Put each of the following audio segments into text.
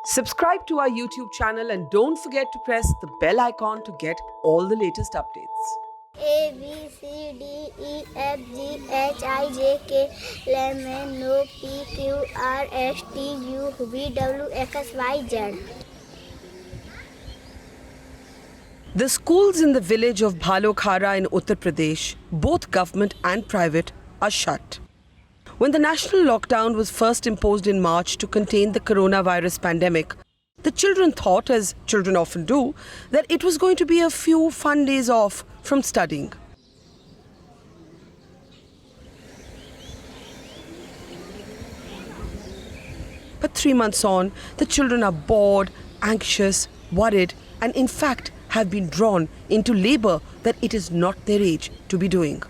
Subscribe to our YouTube channel and don't forget to press the bell icon to get all the latest updates. A B C D E F G H I J K L M N O P Q R S T U V W X Y Z. The schools in the village of Bhalokhara in Uttar Pradesh, both government and private, are shut. When the national lockdown was first imposed in March to contain the coronavirus pandemic, the children thought, as children often do, that it was going to be a few fun days off from studying. But 3 months on, the children are bored, anxious, worried, and in fact have been drawn into labor that it is not their age to be doing.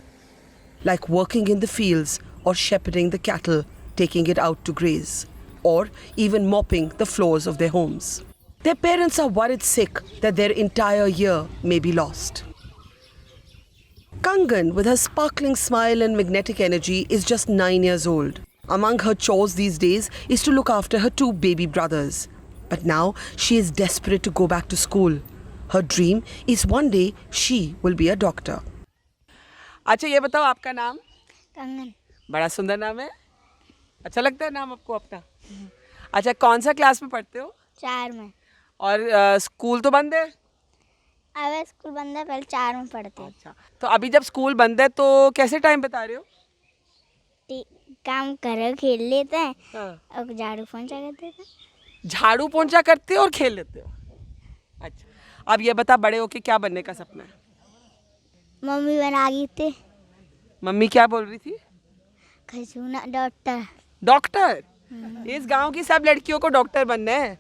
Like working in the fields or shepherding the cattle, taking it out to graze, or even mopping the floors of their homes. Their parents are worried sick that their entire year may be lost. Kangan, with her sparkling smile and magnetic energy, is just 9 years old. Among her chores these days is to look after her 2 baby brothers. But now she is desperate to go back to school. Her dream is one day she will be a doctor. अच्छा ये बताओ आपका नाम? कंगन. बड़ा सुंदर नाम है. अच्छा लगता है नाम आपको अपना? अच्छा कौन सा क्लास में पढ़ते हो? 4 में. और स्कूल तो बंद है? अब स्कूल बंद है, पहले 4 में पढ़ते. अच्छा तो अभी जब स्कूल बंद है तो कैसे टाइम बिता रहे हो? काम करो, खेल लेते हैं. हाँ. और झाड़ू पोंछा करते हैं. झाड़ू पोंछा करते हो और खेल लेते हो. अच्छा अब ये बता बड़े होके क्या बनने का सपना है? मम्मी बना गई थी. मम्मी क्या बोल रही थी? खजूना डॉक्टर. डॉक्टर? इस गांव की सब लड़कियों को डॉक्टर बनना है.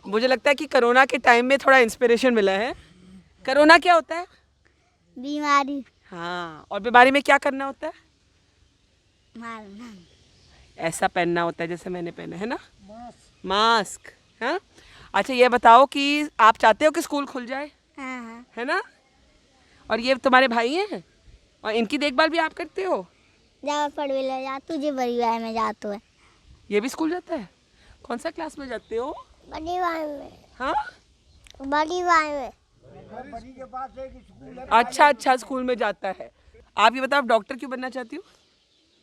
मुझे लगता है कि कोरोना के टाइम में थोड़ा इंस्पिरेशन मिला है. कोरोना क्या होता है? बीमारी. हाँ, और बीमारी में क्या करना होता है? मारना. ऐसा पहनना होता है जैसे मैंने पहना है ना, मास्क. हाँ. अच्छा ये बताओ कि आप चाहते हो कि स्कूल खुल जाए? हाँ. है ना? और ये तुम्हारे भाई हैं और इनकी देखभाल भी आप करते हो? जा पढ़ भी ले जा, तुझे परिवार में जातो है. ये भी स्कूल जाता है? कौन सा क्लास में जाते हो? बड़ी वाई में. हाँ, बड़ी वाई में. अच्छा स्कूल में जाता है. आप ये बताओ आप डॉक्टर क्यों बनना चाहती हो?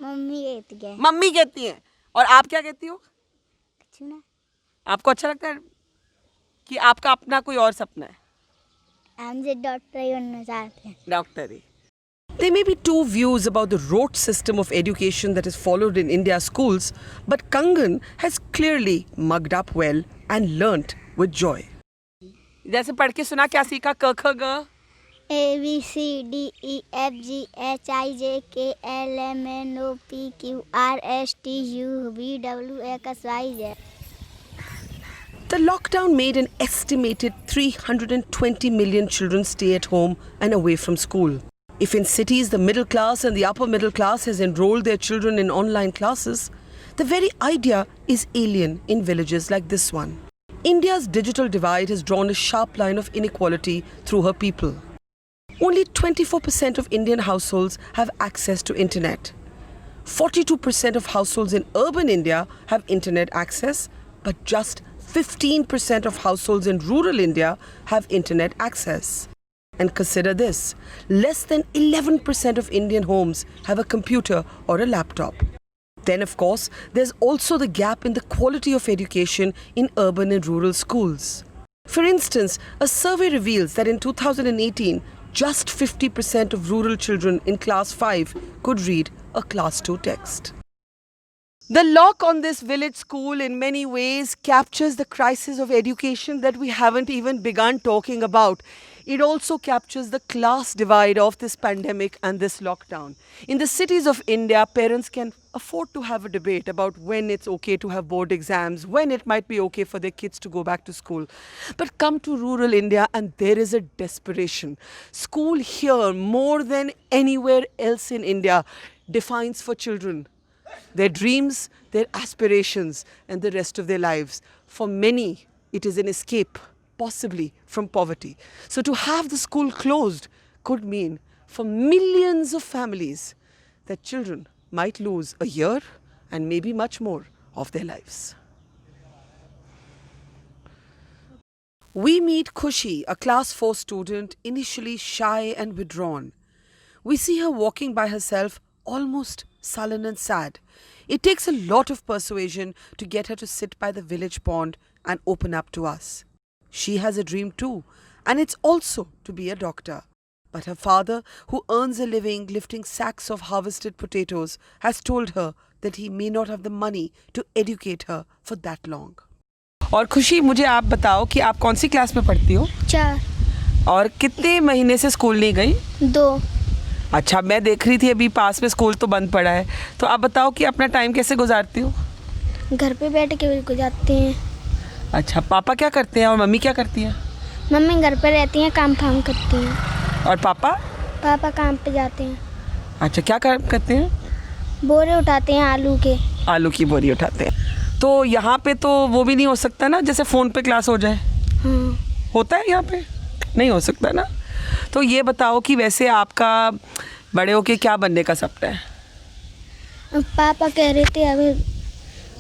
मम्मी कहती है. मम्मी कहती हैं. और आप क्या कहती हो? खजूना. आपको अच्छा लगता है कि आपका अपना कोई और सपना है? हमसे डॉक्टर ही बनना चाहते हैं. Doctor he. There may be two views about the rote system of education that is followed in India's schools, but Kangan has clearly mugged up well and learnt with joy. जैसे पढ़ के सुना, क्या सीखा? क ख ग. A B C D E F G H I J K L M N O P Q R S T U V W X Y Z. The lockdown made an estimated 320 million children stay at home and away from school. If in cities the middle class and the upper middle class has enrolled their children in online classes, the very idea is alien in villages like this one. India's digital divide has drawn a sharp line of inequality through her people. Only 24% of Indian households have access to internet. 42% of households in urban India have internet access, but just 15% of households in rural India have internet access. And consider this, less than 11% of Indian homes have a computer or a laptop. Then, of course, there's also the gap in the quality of education in urban and rural schools. For instance, a survey reveals that in 2018, just 50% of rural children in class 5 could read a class 2 text. The lock on this village school in many ways captures the crisis of education that we haven't even begun talking about. It also captures the class divide of this pandemic and this lockdown. In the cities of India, parents can afford to have a debate about when it's okay to have board exams, when it might be okay for their kids to go back to school. But come to rural India and there is a desperation. School here, more than anywhere else in India, defines for children their dreams, their aspirations, and the rest of their lives. For many, it is an escape, possibly from poverty. So to have the school closed could mean for millions of families that children might lose a year and maybe much more of their lives. We meet Khushi, a class 4 student, initially shy and withdrawn. We see her walking by herself, almost sullen and sad. It takes a lot of persuasion to get her to sit by the village pond and open up to us. She has a dream too, and it's also to be a doctor. But her father, who earns a living lifting sacks of harvested potatoes, has told her that he may not have the money to educate her for that long. और खुशी, मुझे आप बताओ कि आप कौन सी class में पढ़ती हो 4 और कितने महीने से स्कूल नहीं गई? 2 अच्छा, मैं देख रही थी अभी पास में स्कूल तो बंद पड़ा है, तो आप बताओ कि अपना टाइम कैसे गुजारती हो? घर पे बैठ के गुजारते हैं। अच्छा, पापा क्या करते हैं और मम्मी क्या करती हैं? मम्मी घर पे रहती हैं, काम फाम करती हैं। और पापा? पापा काम पे जाते हैं। अच्छा, क्या काम करते हैं? बोरे उठाते हैं आलू के। आलू की बोरी उठाते हैं। तो यहाँ पे तो वो भी नहीं हो सकता ना, जैसे फ़ोन पे क्लास हो जाए? हाँ। होता है यहाँ पे? नहीं हो सकता ना। तो ये बताओ कि वैसे आपका बड़े होके क्या बनने का सपना है? पापा कह रहे थे अभी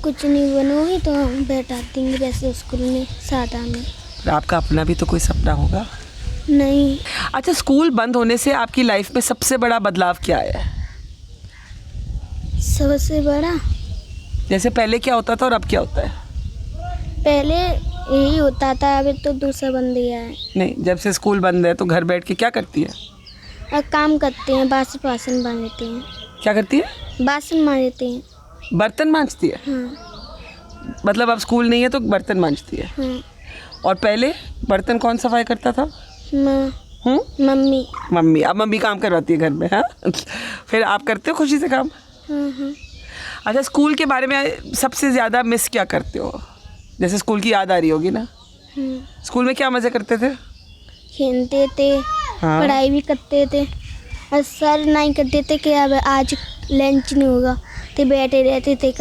कुछ नहीं बनोगी तो हम बैठा देंगे वैसे स्कूल में सादा में। पर आपका अपना भी तो कोई सपना होगा? नहीं। अच्छा, स्कूल बंद होने से आपकी लाइफ में सबसे बड़ा बदलाव क्या आया है? सबसे बड़ा जैसे पहले क्या होता था और अब क्या होता है? पहले यही होता था, अभी तो दूसरा बन गया है। नहीं, जब से स्कूल बंद है तो घर बैठ के क्या करती है? अब काम करते हैं, बासन मांजते हैं। क्या करती है? बासन मांजते हैं। बर्तन मांजती है? हाँ। मतलब अब स्कूल नहीं है तो बर्तन मांजती है। हाँ। और पहले बर्तन कौन सफाई करता था? मम्मी। मम्मी। अब मम्मी काम करवाती है घर में, हाँ? फिर आप करते हो खुशी से काम? हाँ हाँ। अच्छा, स्कूल के बारे में सबसे ज़्यादा मिस क्या करते हो? जैसे स्कूल की याद आ रही होगी ना? स्कूल में क्या मज़े करते थे? खेलते थे। हाँ। पढ़ाई भी करते थे और सर नहीं करते थे कि अब आज लंच नहीं होगा तो बैठे रहते थे।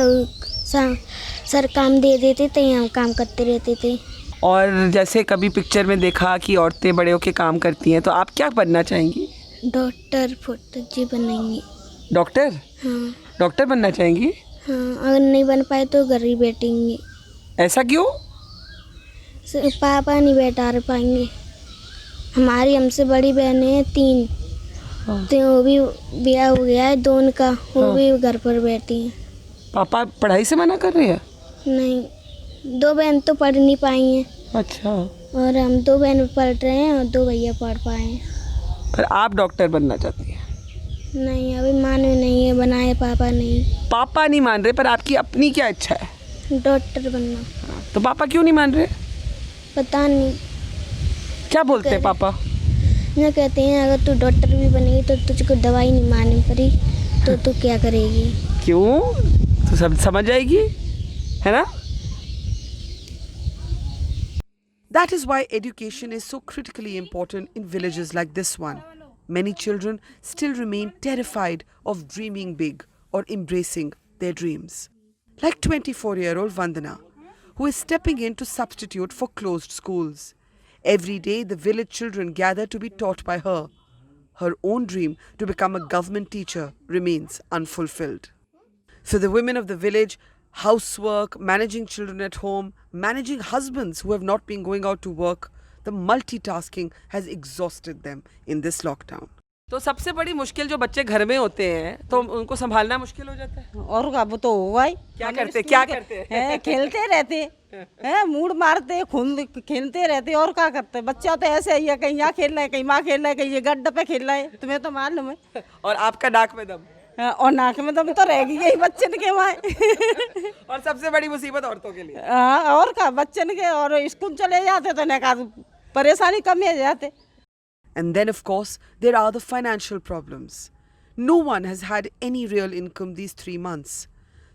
सर काम दे देते थे, हम काम करते रहते थे। और जैसे कभी पिक्चर में देखा कि औरतें बड़े होके काम करती हैं, तो आप क्या बनना चाहेंगी? डॉक्टर फुटजी बनेंगी। डॉक्टर? हाँ। डॉक्टर बनना चाहेंगी? हाँ, अगर नहीं बन पाए तो घर ही बैठेंगे। ऐसा क्यों? पापा नहीं बैठा पाएंगे। हमारी हमसे बड़ी बहनें हैं 3। हाँ। तो वो भी ब्याह हो गया है 2 का, वो हाँ। भी घर पर बैठी हैं। पापा पढ़ाई से मना कर रहे हैं? नहीं, 2 बहन तो पढ़ नहीं पाई हैं। अच्छा। और हम 2 बहन पढ़ रहे हैं और 2 भैया पढ़ पाए हैं। पर आप डॉक्टर बनना चाहती हैं? नहीं, अभी माने नहीं है, बनाए पापा नहीं। पापा नहीं मान रहे, पर आपकी अपनी क्या इच्छा है? डॉक्टर बनना। तो पापा क्यों नहीं मान रहे? पता नहीं। क्या बोलते हैं पापा? ये कहते हैं अगर तू डॉक्टर भी बनेगी तो तुझको दवाई नहीं मारनी पड़ी तो तू क्या करेगी? क्यों? तो सब समझ जाएगी, है ना? That is why education is so critically important in villages like this one. Many children still remain terrified of dreaming big or embracing their dreams. Like 24-year-old Vandana, who is stepping in to substitute for closed schools. Every day, the village children gather to be taught by her. Her own dream to become a government teacher remains unfulfilled. For the women of the village, housework, managing children at home, managing husbands who have not been going out to work, the multitasking has exhausted them in this lockdown. तो सबसे बड़ी मुश्किल जो बच्चे घर में होते हैं तो उनको संभालना मुश्किल हो जाता है। और अब तो होगा ही। क्या करते हैं? खेलते रहते हैं, मूड मारते खून खेलते रहते और क्या करते हैं? बच्चा तो ऐसे ही है, कहीं यहाँ खेल रहा है, कहीं वहाँ खेल रहा है, कहीं ये गड्ढे पे खेल रहा है, तुम्हें तो मालूम है। और आपका नाक में दम? और नाक में दम तो रहेगी यही बच्चन के वहाँ। और सबसे बड़ी मुसीबत औरतों के लिए। हाँ, और क्या बच्चन के, और स्कूल चले जाते तो ना परेशानी कम हो जाते। And then, of course, there are the financial problems. No one has had any real income these 3 months.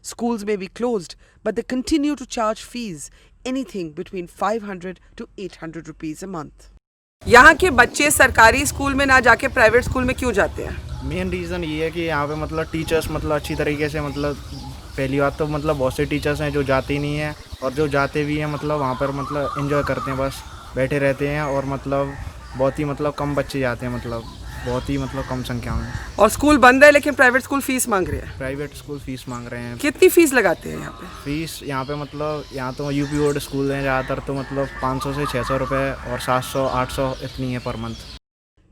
Schools may be closed, but they continue to charge fees, anything between 500 to 800 rupees a month. यहाँ के बच्चे सरकारी school में ना जाके private school में क्यों जाते हैं? मेन रीज़न ये है कि यहाँ पे मतलब टीचर्स मतलब अच्छी तरीके से मतलब पहली बात तो मतलब बहुत से टीचर्स हैं जो जाते ही नहीं हैं, और जो जाते भी हैं मतलब वहाँ पर मतलब एंजॉय करते हैं, बस बैठे रहते हैं, और मतलब बहुत ही मतलब कम बच्चे जाते हैं मतलब बहुत ही मतलब कम संख्या में। और स्कूल बंद है लेकिन प्राइवेट स्कूल फीस मांग रहे हैं। प्राइवेट स्कूल फीस मांग रहे हैं। कितनी फीस लगाते हैं यहाँ पे? फीस यहाँ पे मतलब यहाँ तो यूपी बोर्ड स्कूल हैं ज़्यादातर, तो मतलब 500 से 600 रुपये और 700-800 इतनी है per month.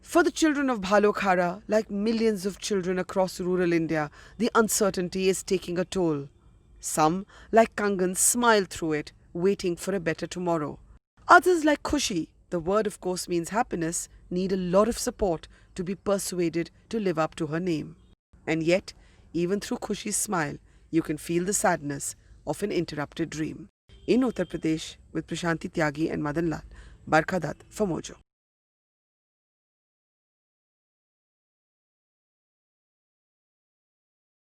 For the children of Bhalokhara, like millions of children across rural India, the uncertainty is taking a toll. Some, like Kangan, smile through it, waiting for a better tomorrow. Others, like Khushi, the word of course means happiness, need a lot of support to be persuaded to live up to her name. And yet, even through Khushi's smile, you can feel the sadness of an interrupted dream. In Uttar Pradesh, with Prashanti Tyagi and Madan Lal, Barkha Dutt for Mojo.